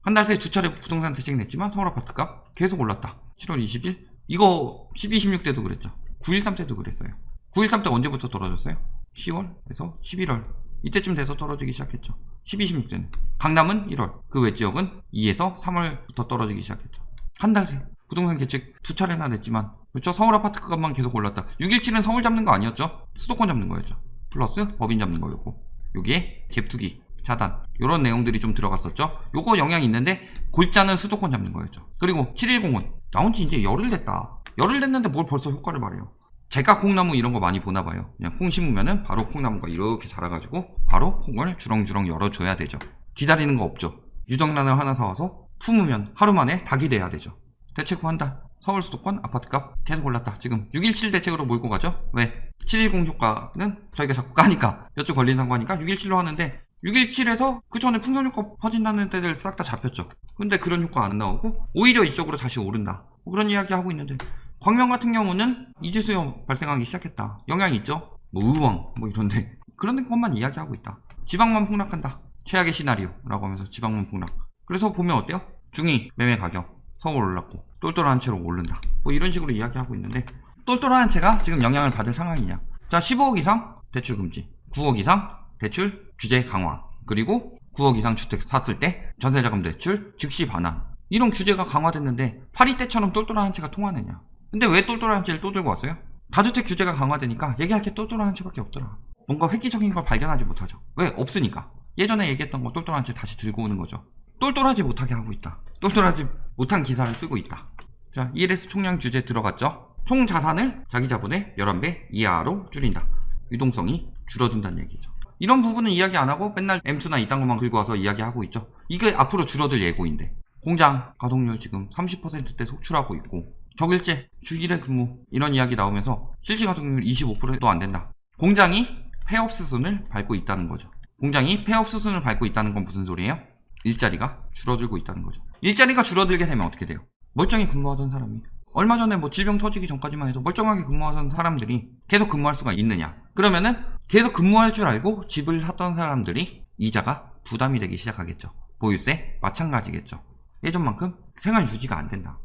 한 달 새에 두 차례 부동산 대책 냈지만 서울 아파트값 계속 올랐다. 7월 20일 이거 12, 16 때도 그랬죠. 9.13 때도 그랬어요. 9.13 때 언제부터 떨어졌어요? 10월에서 11월 이때쯤 돼서 떨어지기 시작했죠. 12, 16 때는. 강남은 1월, 그 외 지역은 2에서 3월부터 떨어지기 시작했죠. 한 달 새 부동산 대책 두 차례나 냈지만 그렇죠. 서울 아파트 값만 계속 올랐다. 6.17은 서울 잡는 거 아니었죠? 수도권 잡는 거였죠. 플러스 법인 잡는 거였고 여기에 갭투기 차단 이런 내용들이 좀 들어갔었죠. 요거 영향이 있는데 골자는 수도권 잡는 거였죠. 그리고 710은 나온 지 이제 열흘 됐다. 열흘 됐는데 뭘 벌써 효과를 말해요. 제가 콩나무 이런 거 많이 보나 봐요. 그냥 콩 심으면은 바로 콩나무가 이렇게 자라가지고 바로 콩을 주렁주렁 열어줘야 되죠. 기다리는 거 없죠. 유정란을 하나 사와서 품으면 하루 만에 닭이 돼야 되죠. 대책 후 한 달 서울 수도권 아파트값 계속 올랐다. 지금 6.17 대책으로 몰고 가죠. 왜? 710 효과는 저희가 자꾸 까니까 몇 주 걸린다고 하니까 6.17로 하는데 6.17에서 그 전에 풍선 효과 퍼진다는 데들 싹 다 잡혔죠. 근데 그런 효과 안 나오고 오히려 이쪽으로 다시 오른다. 뭐 그런 이야기 하고 있는데 광명 같은 경우는 이지수염 발생하기 시작했다. 영향이 있죠. 뭐 의왕 뭐 이런데 그런 것만 이야기하고 있다. 지방만 폭락한다. 최악의 시나리오라고 하면서 지방만 폭락. 그래서 보면 어때요? 중위 매매 가격 서울 올랐고 똘똘한 채로 오른다. 뭐 이런 식으로 이야기하고 있는데 똘똘한 채가 지금 영향을 받을 상황이냐. 자 15억 이상 대출 금지, 9억 이상 대출 규제 강화, 그리고 9억 이상 주택 샀을 때 전세자금 대출 즉시 반환. 이런 규제가 강화됐는데 파리 때처럼 똘똘한 채가 통하느냐. 근데 왜 똘똘한 채를 또 들고 왔어요? 다주택 규제가 강화되니까 얘기할 게 똘똘한 채밖에 없더라. 뭔가 획기적인 걸 발견하지 못하죠. 왜? 없으니까. 예전에 얘기했던 거 똘똘한 채 다시 들고 오는 거죠. 똘똘하지 못하게 하고 있다. 똘똘하지 못한 기사를 쓰고 있다. 자, ELS 총량 규제 들어갔죠. 총 자산을 자기 자본의 11배 이하로 줄인다. 유동성이 줄어든다는 얘기죠. 이런 부분은 이야기 안 하고 맨날 M2나 이딴 것만 들고 와서 이야기하고 있죠. 이게 앞으로 줄어들 예고인데 공장 가동률 지금 30%대 속출하고 있고 격일제, 주일의 근무 이런 이야기 나오면서 실시 가동률 25%도 안 된다. 공장이 폐업 수순을 밟고 있다는 거죠. 공장이 폐업 수순을 밟고 있다는 건 무슨 소리예요? 일자리가 줄어들고 있다는 거죠. 일자리가 줄어들게 되면 어떻게 돼요? 멀쩡히 근무하던 사람이 얼마 전에 뭐 질병 터지기 전까지만 해도 멀쩡하게 근무하던 사람들이 계속 근무할 수가 있느냐? 그러면은 계속 근무할 줄 알고 집을 샀던 사람들이 이자가 부담이 되기 시작하겠죠. 보유세 마찬가지겠죠. 예전만큼 생활 유지가 안 된다.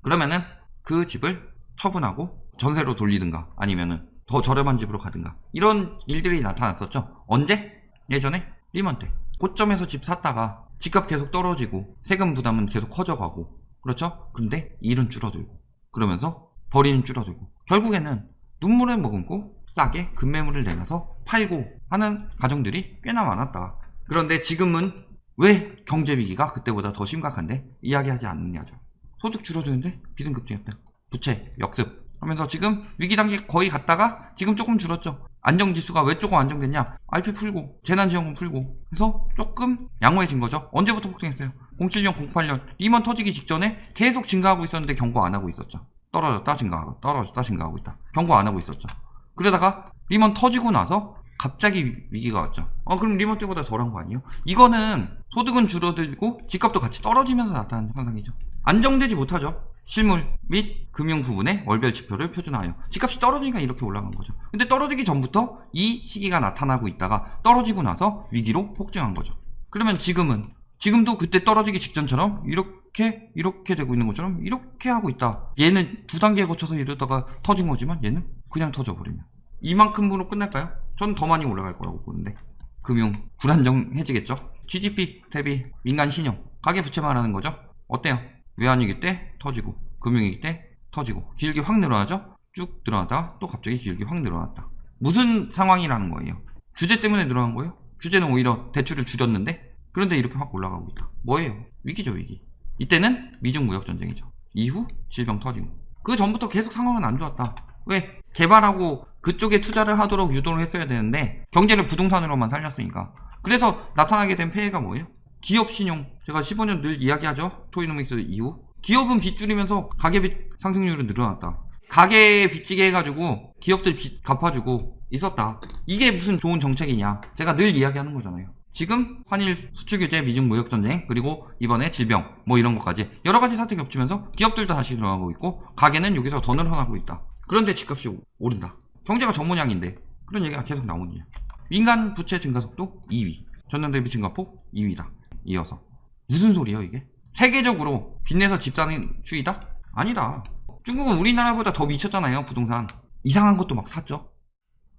그러면은 그 집을 처분하고 전세로 돌리든가 아니면은 더 저렴한 집으로 가든가 이런 일들이 나타났었죠. 언제? 예전에 리먼 때 고점에서 집 샀다가 집값 계속 떨어지고 세금 부담은 계속 커져가고 그렇죠? 근데 일은 줄어들고 그러면서 벌이는 줄어들고 결국에는 눈물을 머금고 싸게 급매물을 내놔서 팔고 하는 가정들이 꽤나 많았다. 그런데 지금은 왜 경제위기가 그때보다 더 심각한데 이야기하지 않느냐죠. 소득 줄어드는데 빚은 급증했다. 부채 역습 하면서 지금 위기 단계 거의 갔다가 지금 조금 줄었죠. 안정지수가 왜 조금 안정됐냐? RP 풀고 재난지원금 풀고 해서 조금 양호해진 거죠. 언제부터 폭등했어요? 07년 08년 리먼 터지기 직전에 계속 증가하고 있었는데 경고 안 하고 있었죠. 떨어졌다 증가하고 떨어졌다 증가하고 있다. 경고 안 하고 있었죠. 그러다가 리먼 터지고 나서 갑자기 위기가 왔죠. 그럼 리먼 때보다 덜한 거 아니에요? 이거는 소득은 줄어들고 집값도 같이 떨어지면서 나타나는 현상이죠. 안정되지 못하죠. 실물 및 금융 부분의 월별 지표를 표준화하여 집값이 떨어지니까 이렇게 올라간 거죠. 근데 떨어지기 전부터 이 시기가 나타나고 있다가 떨어지고 나서 위기로 폭증한 거죠. 그러면 지금도 그때 떨어지기 직전처럼 이렇게 되고 있는 것처럼 이렇게 하고 있다. 얘는 두 단계에 거쳐서 이러다가 터진 거지만 얘는 그냥 터져버리면 이만큼으로 끝날까요? 저는 더 많이 올라갈 거라고 보는데 금융 불안정해지겠죠. GDP 대비 민간 신용 가계부채 말하는 거죠. 어때요? 외환위기 때 터지고 금융위기 때 터지고 기울기 확 늘어나죠. 쭉 늘어나다가 또 갑자기 기울기 확 늘어났다. 무슨 상황이라는 거예요? 규제 때문에 늘어난 거예요? 규제는 오히려 대출을 줄였는데 그런데 이렇게 확 올라가고 있다. 뭐예요? 위기죠 위기. 이때는 미중 무역 전쟁이죠. 이후 질병 터지고 그 전부터 계속 상황은 안 좋았다. 왜? 개발하고 그쪽에 투자를 하도록 유도를 했어야 되는데 경제를 부동산으로만 살렸으니까. 그래서 나타나게 된 폐해가 뭐예요? 기업 신용. 제가 15년 늘 이야기하죠. 토이노믹스 이후 기업은 빚 줄이면서 가계빚 상승률은 늘어났다. 가계 빚지게 해가지고 기업들 빚 갚아주고 있었다. 이게 무슨 좋은 정책이냐. 제가 늘 이야기하는 거잖아요. 지금 환일 수출 규제, 미중 무역 전쟁, 그리고 이번에 질병 뭐 이런 것까지 여러 가지 사태가 겹치면서 기업들도 다시 늘어나고 있고 가게는 여기서 더 늘어나고 있다. 그런데 집값이 오른다. 경제가 전문양인데 그런 얘기가 계속 나오느냐. 민간 부채 증가 속도 2위, 전년 대비 증가폭 2위다. 이어서 무슨 소리예요 이게? 세계적으로 빚내서 집 사는 추이다? 아니다. 중국은 우리나라보다 더 미쳤잖아요 부동산. 이상한 것도 막 샀죠.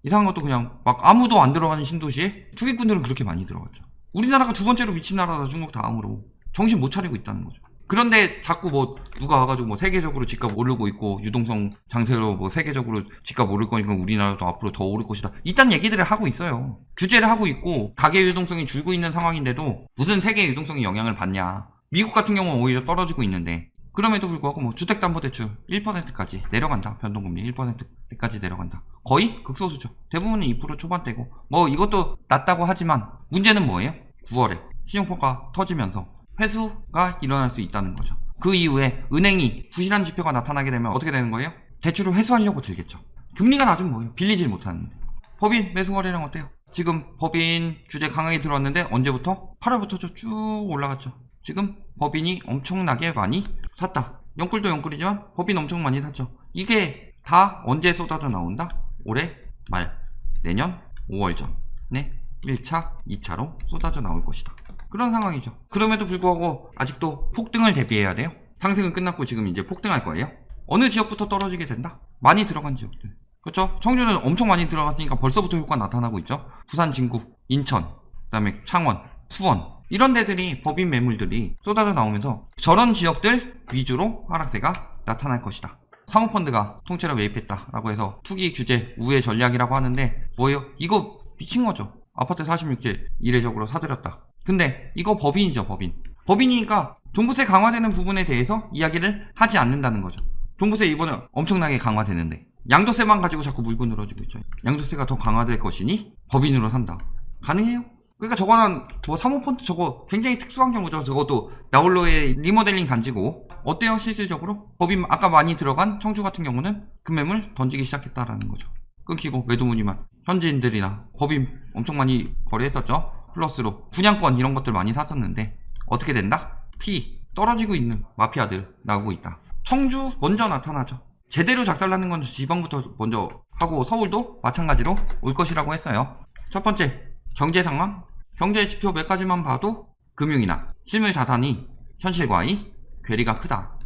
이상한 것도 그냥 막 아무도 안 들어가는 신도시에 투기꾼들은 그렇게 많이 들어갔죠. 우리나라가 두 번째로 미친 나라다 중국 다음으로. 정신 못 차리고 있다는 거죠. 그런데 자꾸 뭐 누가 와가지고 뭐 세계적으로 집값 오르고 있고 유동성 장세로 뭐 세계적으로 집값 오를 거니까 우리나라도 앞으로 더 오를 것이다. 이딴 얘기들을 하고 있어요. 규제를 하고 있고 가계 유동성이 줄고 있는 상황인데도 무슨 세계 유동성이 영향을 받냐. 미국 같은 경우는 오히려 떨어지고 있는데 그럼에도 불구하고 뭐 주택담보대출 1%까지 내려간다. 변동금리 1%까지 내려간다. 거의 극소수죠. 대부분은 2% 초반대고 뭐 이것도 낮다고 하지만 문제는 뭐예요? 9월에 신용평가 터지면서 회수가 일어날 수 있다는 거죠. 그 이후에 은행이 부실한 지표가 나타나게 되면 어떻게 되는 거예요? 대출을 회수하려고 들겠죠. 금리가 낮으면 뭐예요? 빌리질 못하는데. 법인 매수 거래량 어때요? 지금 법인 규제 강하게 들어왔는데 언제부터? 8월부터 쭉 올라갔죠. 지금 법인이 엄청나게 많이 샀다. 영끌도 영끌이지만 법인 엄청 많이 샀죠. 이게 다 언제 쏟아져 나온다? 올해 말, 내년 5월 전에 1차, 2차로 쏟아져 나올 것이다. 그런 상황이죠. 그럼에도 불구하고 아직도 폭등을 대비해야 돼요. 상승은 끝났고 지금 이제 폭등할 거예요. 어느 지역부터 떨어지게 된다? 많이 들어간 지역들. 그렇죠? 청주는 엄청 많이 들어갔으니까 벌써부터 효과 나타나고 있죠. 부산, 진구, 인천, 그 다음에 창원, 수원 이런 데들이 법인 매물들이 쏟아져 나오면서 저런 지역들 위주로 하락세가 나타날 것이다. 사모펀드가 통째로 매입했다라고 해서 투기 규제 우회 전략이라고 하는데 뭐예요? 이거 미친 거죠. 아파트 46제 이례적으로 사들였다. 근데 이거 법인이죠, 법인. 법인이니까 종부세 강화되는 부분에 대해서 이야기를 하지 않는다는 거죠. 종부세 이번에 엄청나게 강화되는데 양도세만 가지고 자꾸 물고 늘어지고 있죠. 양도세가 더 강화될 것이니 법인으로 산다. 가능해요? 그러니까 저거는 뭐 사모펀드 저거 굉장히 특수한 경우죠. 저것도 나홀로의 리모델링 단지고 어때요 실질적으로? 법인 아까 많이 들어간 청주 같은 경우는 금매물 던지기 시작했다라는 거죠. 끊기고 매도 문의만 현지인들이나 법인 엄청 많이 거래했었죠. 플러스로 분양권 이런 것들 많이 샀었는데 어떻게 된다? 피 떨어지고 있는 마피아들 나오고 있다. 청주 먼저 나타나죠. 제대로 작살나는 건 지방부터 먼저 하고 서울도 마찬가지로 올 것이라고 했어요. 첫 번째 경제 상황, 경제 지표 몇 가지만 봐도 금융이나 실물 자산이 현실과의 괴리가 크다.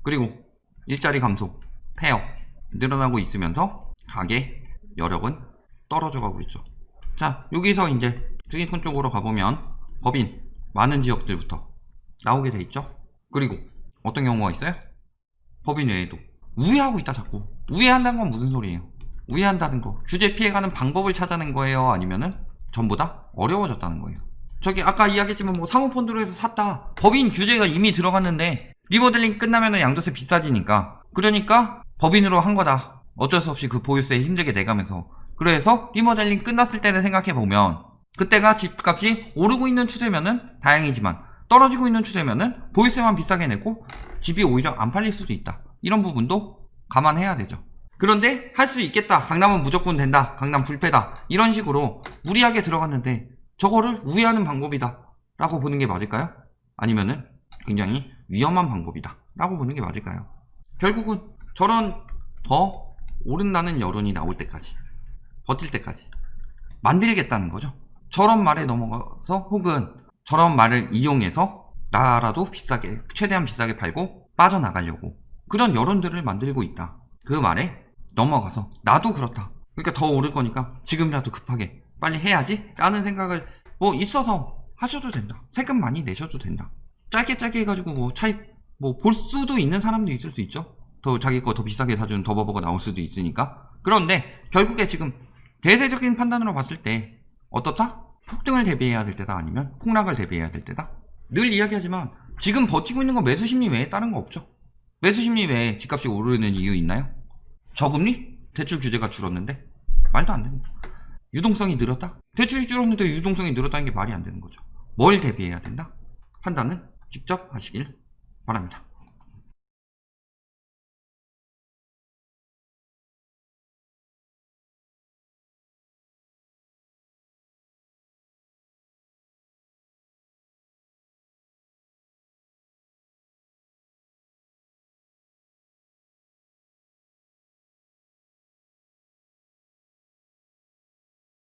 그리고 일자리 감소, 폐업 늘어나고 있으면서 가계 여력은 떨어져 가고 있죠. 자, 여기서 이제 투기꾼 쪽으로 가보면 법인 많은 지역들부터 나오게 돼 있죠. 그리고 어떤 경우가 있어요? 법인 외에도 우회하고 있다. 자꾸 우회한다는 건 무슨 소리예요? 우회한다는 거 규제 피해가는 방법을 찾아낸 거예요? 아니면은 전부 다 어려워졌다는 거예요. 저기 아까 이야기했지만 뭐 사모펀드로 해서 샀다. 법인 규제가 이미 들어갔는데 리모델링 끝나면은 양도세 비싸지니까 그러니까 법인으로 한 거다. 어쩔 수 없이 그 보유세 힘들게 내가면서 그래서 리모델링 끝났을 때는 생각해보면 그때가 집값이 오르고 있는 추세면은 다행이지만 떨어지고 있는 추세면은 보유세만 비싸게 내고 집이 오히려 안 팔릴 수도 있다. 이런 부분도 감안해야 되죠. 그런데 할 수 있겠다. 강남은 무조건 된다. 강남 불패다. 이런 식으로 무리하게 들어갔는데 저거를 우회하는 방법이다 라고 보는 게 맞을까요? 아니면은 굉장히 위험한 방법이다 라고 보는 게 맞을까요? 결국은 저런 더 오른다는 여론이 나올 때까지 버틸 때까지 만들겠다는 거죠. 저런 말에 넘어가서 혹은 저런 말을 이용해서 나라도 비싸게 최대한 비싸게 팔고 빠져나가려고 그런 여론들을 만들고 있다. 그 말에 넘어가서 나도 그렇다. 그러니까 더 오를 거니까 지금이라도 급하게 빨리 해야지 라는 생각을 뭐 있어서 하셔도 된다. 세금 많이 내셔도 된다. 짧게 해가지고 뭐 차익 뭐 볼 수도 있는 사람도 있을 수 있죠. 더 자기 거 더 비싸게 사주는 더버버가 나올 수도 있으니까. 그런데 결국에 지금 대세적인 판단으로 봤을 때 어떻다? 폭등을 대비해야 될 때다. 아니면 폭락을 대비해야 될 때다. 늘 이야기하지만 지금 버티고 있는 건 매수심리 외에 다른 거 없죠. 매수심리 외에 집값이 오르는 이유 있나요? 저금리? 대출 규제가 줄었는데? 말도 안 됩니다. 유동성이 늘었다? 대출이 줄었는데 유동성이 늘었다는 게 말이 안 되는 거죠. 뭘 대비해야 된다? 판단은 직접 하시길 바랍니다.